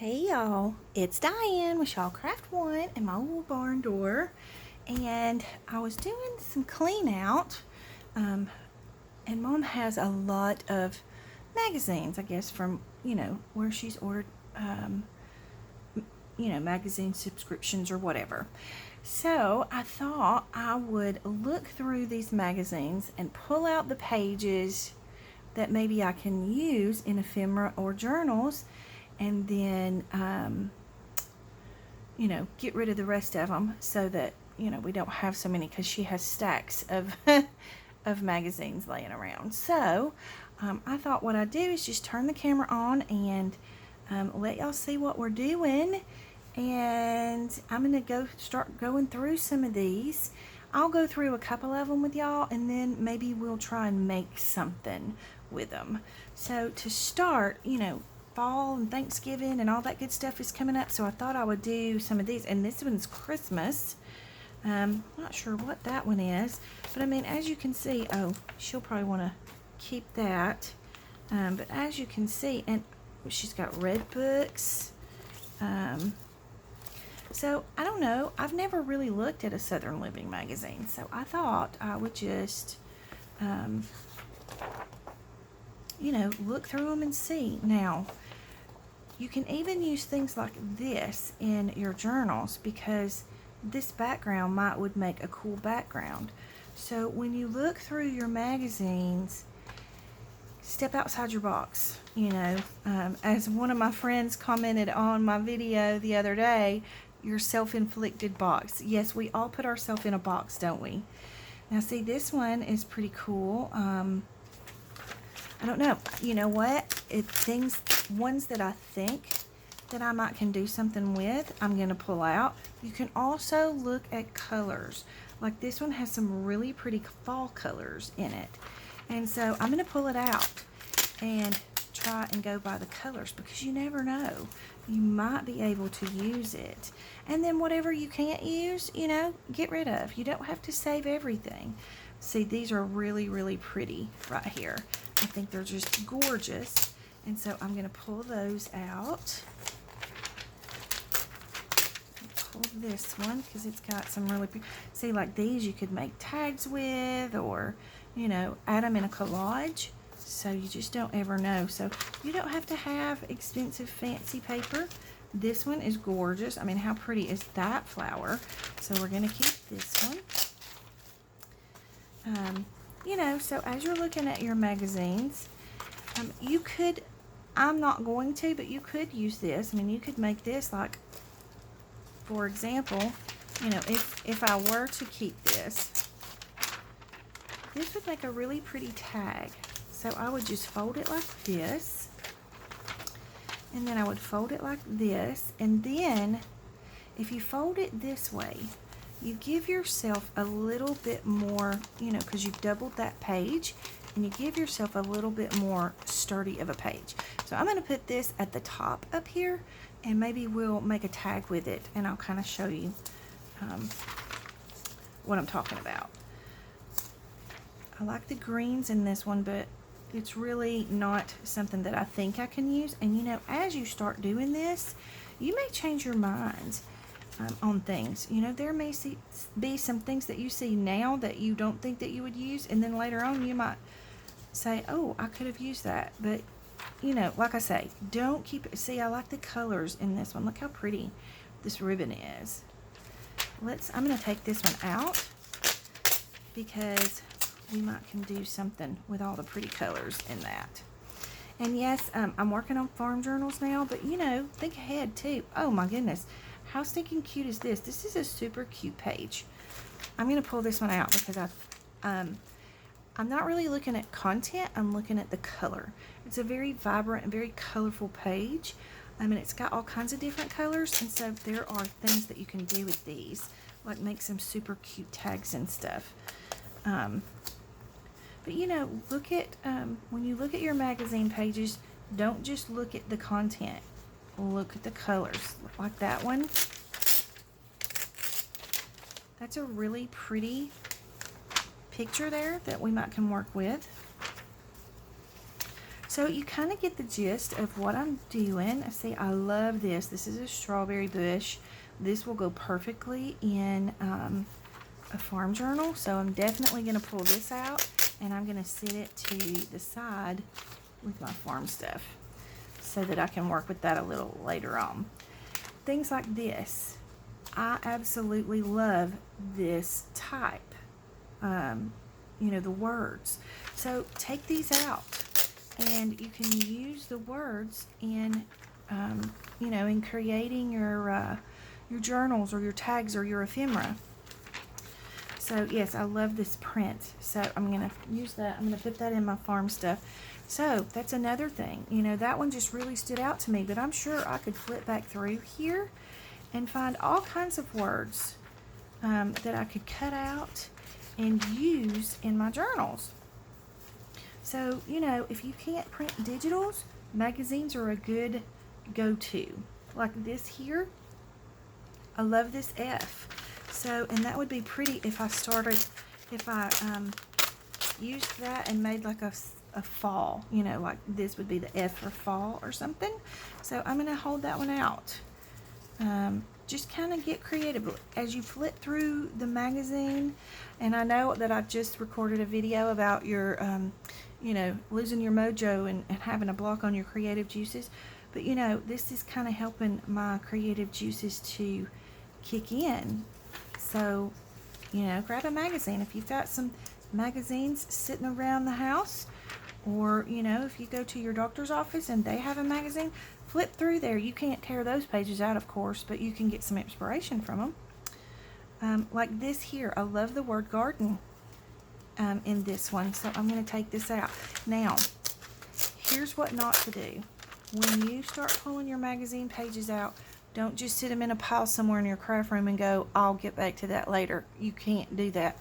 Hey y'all, it's Diane with Shaw Craft One and my old barn door, and I was doing some clean out, and Mom has a lot of magazines, I guess, from where she's ordered, magazine subscriptions or whatever. So I thought I would look through these magazines and pull out the pages that maybe I can use in ephemera or journals, and then get rid of the rest of them so that we don't have so many, because she has stacks of of magazines laying around. So I thought what I'd do is just turn the camera on and let y'all see what we're doing, and I'm gonna start going through some of these. I'll go through a couple of them with y'all, and then maybe we'll try and make something with them. So to start, fall and Thanksgiving and all that good stuff is coming up, so I thought I would do some of these. And this one's Christmas. Not sure what that one is, but I mean, as you can see, oh, she'll probably want to keep that. But as you can see, and she's got red books. So I don't know, I've never really looked at a Southern Living magazine, so I thought I would just look through them and see. Now, you can even use things like this in your journals, because this background would make a cool background. So when you look through your magazines, step outside your box. As one of my friends commented on my video the other day, your self-inflicted box. Yes, we all put ourselves in a box, don't we? Now see, this one is pretty cool. I don't know. You know what? Ones that I think that I might can do something with, I'm going to pull out. You can also look at colors. Like this one has some really pretty fall colors in it. And so I'm going to pull it out and try and go by the colors, because you never know. You might be able to use it. And then whatever you can't use, get rid of. You don't have to save everything. See, these are really, really pretty right here. I think they're just gorgeous. And so I'm going to pull those out. Pull this one, because it's got some really pretty. See, like these you could make tags with, or, add them in a collage. So you just don't ever know. So you don't have to have expensive fancy paper. This one is gorgeous. I mean, how pretty is that flower? So we're going to keep this one. So as you're looking at your magazines, you could, I'm not going to, but you could use this. I mean, you could make this, like, for example, if I were to keep this would make a really pretty tag. So I would just fold it like this, and then I would fold it like this, and then if you fold it this way, you give yourself a little bit more, because you've doubled that page, and you give yourself a little bit more sturdy of a page. So I'm going to put this at the top up here, and maybe we'll make a tag with it, and I'll kind of show you what I'm talking about. I like the greens in this one, but it's really not something that I think I can use. And as you start doing this, you may change your mind on things. There may be some things that you see now that you don't think that you would use, and then later on you might say, oh, I could have used that. But like I say, don't keep it. See, I like the colors in this one. Look how pretty this ribbon is. I'm going to take this one out, because we might can do something with all the pretty colors in that. And yes, I'm working on farm journals now, but think ahead too. Oh my goodness, how stinking cute is this? This is a super cute page. I'm going to pull this one out, because I'm not really looking at content, I'm looking at the color. It's a very vibrant and very colorful page. And it's got all kinds of different colors, and so there are things that you can do with these, like make some super cute tags and stuff. But look at, when you look at your magazine pages, don't just look at the content. Look at the colors. Like that one. That's a really pretty picture there that we might can work with. So So you kind of get the gist of what I'm doing. See, I love this. This is a strawberry bush. This will go perfectly in a farm journal. So I'm definitely going to pull this out, and I'm going to sit it to the side with my farm stuff so that I can work with that a little later on. Things like this. I absolutely love this type. You know, the words. So take these out, and you can use the words in, you know, in creating your journals or your tags or your ephemera. So yes, I love this print. So I'm going to use that. I'm going to put that in my farm stuff. So that's another thing. You know, that one just really stood out to me, but I'm sure I could flip back through here and find all kinds of words that I could cut out and use in my journals. So, you know, if you can't print digitals, magazines are a good go-to. Like this here, I love this F. So, and that would be pretty if I used that and made like a fall, you know, like this would be the F for fall or something. So I'm going to hold that one out. Just kind of get creative as you flip through the magazine. And I know that I've just recorded a video about your, you know, losing your mojo and having a block on your creative juices. But, you know, this is kind of helping my creative juices to kick in. So, you know, grab a magazine. If you've got some magazines sitting around the house, or, you know, if you go to your doctor's office and they have a magazine, flip through there. You can't tear those pages out, of course, but you can get some inspiration from them. Like this here, I love the word garden in this one, so I'm going to take this out. Now, here's what not to do. When you start pulling your magazine pages out, don't just sit them in a pile somewhere in your craft room and go, I'll get back to that later. You can't do that.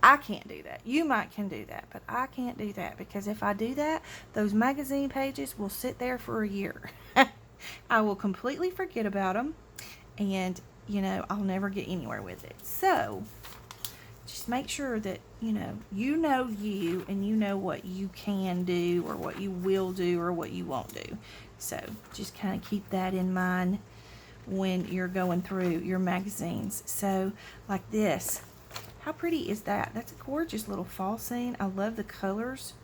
I can't do that. You might can do that, but I can't do that, because if I do that, those magazine pages will sit there for a year. I will completely forget about them, and, you know, I'll never get anywhere with it. So just make sure that, you know you, and you know what you can do or what you will do or what you won't do. So just kind of keep that in mind when you're going through your magazines. So like this, how pretty is that? That's a gorgeous little fall scene. I love the colors.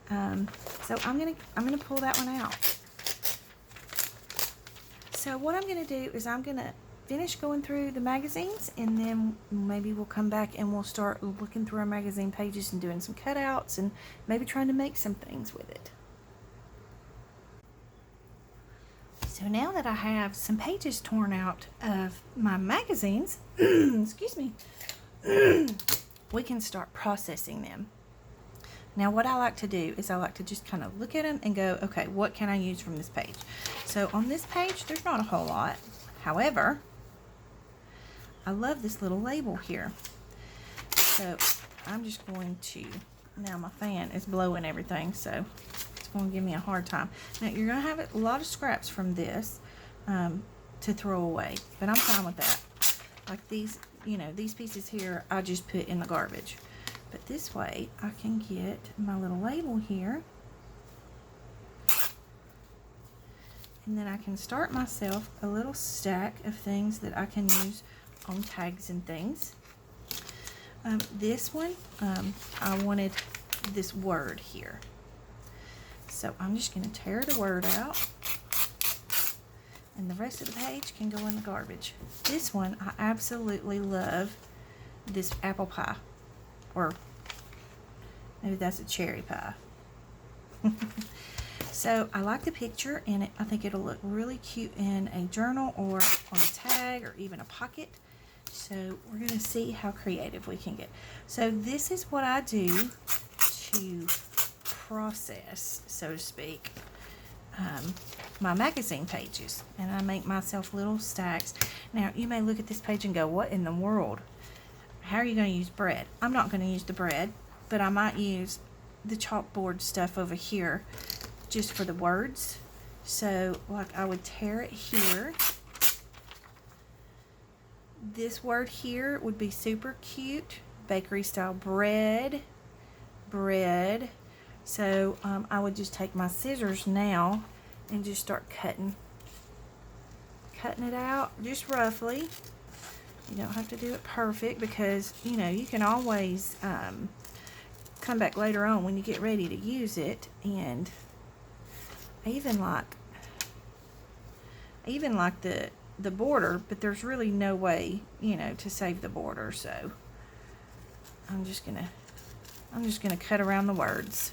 So I'm gonna pull that one out. So what I'm gonna do is I'm gonna finish going through the magazines, and then maybe we'll come back and we'll start looking through our magazine pages and doing some cutouts and maybe trying to make some things with it. So now that I have some pages torn out of my magazines, excuse me, we can start processing them. Now what I like to do is I like to just kind of look at them and go, okay, what can I use from this page? So on this page, there's not a whole lot. However, I love this little label here. So I'm just going to, now my fan is blowing everything, so it's going to give me a hard time. Now you're going to have a lot of scraps from this to throw away, but I'm fine with that. Like these, you know, these pieces here, I just put in the garbage. But this way, I can get my little label here. And then I can start myself a little stack of things that I can use on tags and things. This one, I wanted this word here. So I'm just going to tear the word out. And the rest of the page can go in the garbage. This one, I absolutely love this apple pie. Or maybe that's a cherry pie. So I like the picture, and I think it'll look really cute in a journal or on a tag or even a pocket. So we're going to see how creative we can get. So this is what I do to process, so to speak, my magazine pages. And I make myself little stacks. Now you may look at this page and go, what in the world? How are you going to use bread? I'm not going to use the bread, but I might use the chalkboard stuff over here just for the words. So like I would tear it here. This word here would be super cute. Bakery style bread, bread, So I would just take my scissors now and just start cutting it out just roughly. You don't have to do it perfect because, you know, you can always come back later on when you get ready to use it. And I even like the border, but there's really no way, you know, to save the border. So I'm just gonna cut around the words.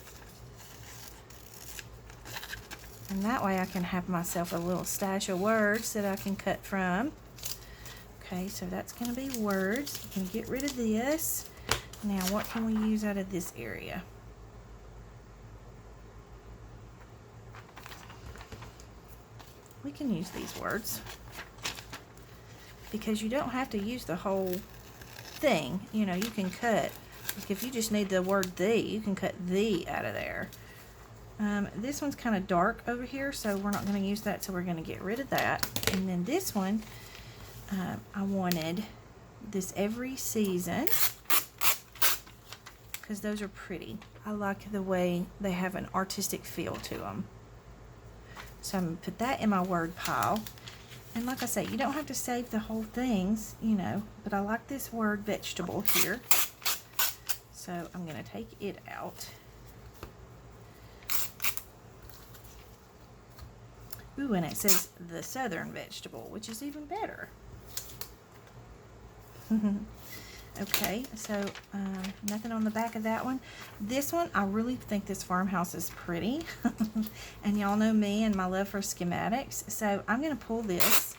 And that way I can have myself a little stash of words that I can cut from. Okay, so that's going to be words. You can get rid of this. Now, what can we use out of this area? We can use these words. Because you don't have to use the whole thing. You know, you can cut. Like if you just need the word "the," you can cut "the" out of there. This one's kind of dark over here, so we're not going to use that, so we're going to get rid of that. And then this one, I wanted this every season because those are pretty. I like the way they have an artistic feel to them. So I'm going to put that in my word pile. And like I say, you don't have to save the whole things, you know, but I like this word vegetable here. So I'm going to take it out. Ooh, and it says the southern vegetable, which is even better. Okay, so nothing on the back of that one. This one, I really think this farmhouse is pretty. And y'all know me and my love for schematics. So I'm going to pull this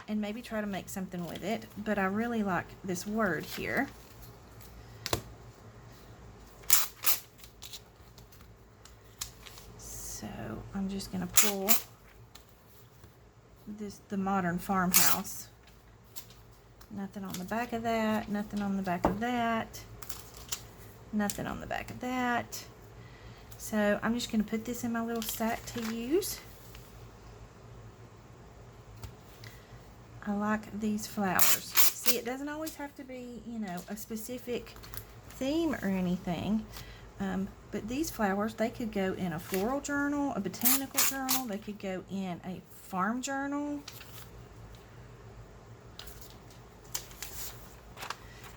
and maybe try to make something with it. But I really like this word here. So I'm just going to pull the modern farmhouse. Nothing on the back of that, nothing on the back of that, nothing on the back of that. So I'm just going to put this in my little stack to use. I like these flowers. See, it doesn't always have to be, you know, a specific theme or anything. But these flowers, they could go in a floral journal, a botanical journal. They could go in a farm journal.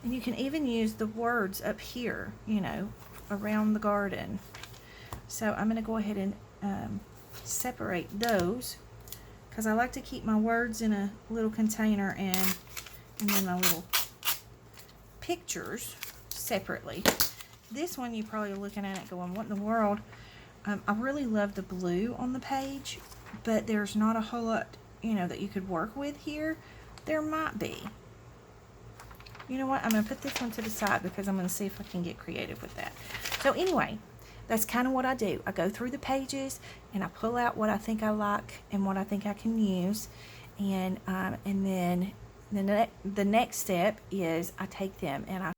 And you can even use the words up here, you know, around the garden. So I'm going to go ahead and separate those because I like to keep my words in a little container and then my little pictures separately. This one, you're probably looking at it going, what in the world? I really love the blue on the page, but there's not a whole lot, you know, that you could work with here. There might be. You know what? I'm going to put this one to the side because I'm going to see if I can get creative with that. So anyway, that's kind of what I do. I go through the pages and I pull out what I think I like and what I think I can use. And then the next step is I take them and I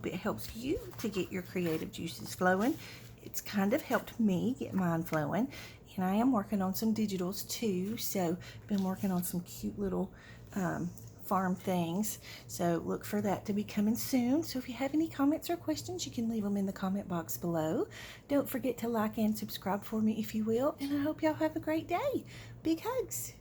hope it helps you to get your creative juices flowing. It's kind of helped me get mine flowing. And I am working on some digitals too, so been working on some cute little farm things. So look for that to be coming soon. So if you have any comments or questions, you can leave them in the comment box below. Don't forget to like and subscribe for me if you will, and I hope y'all have a great day. Big hugs.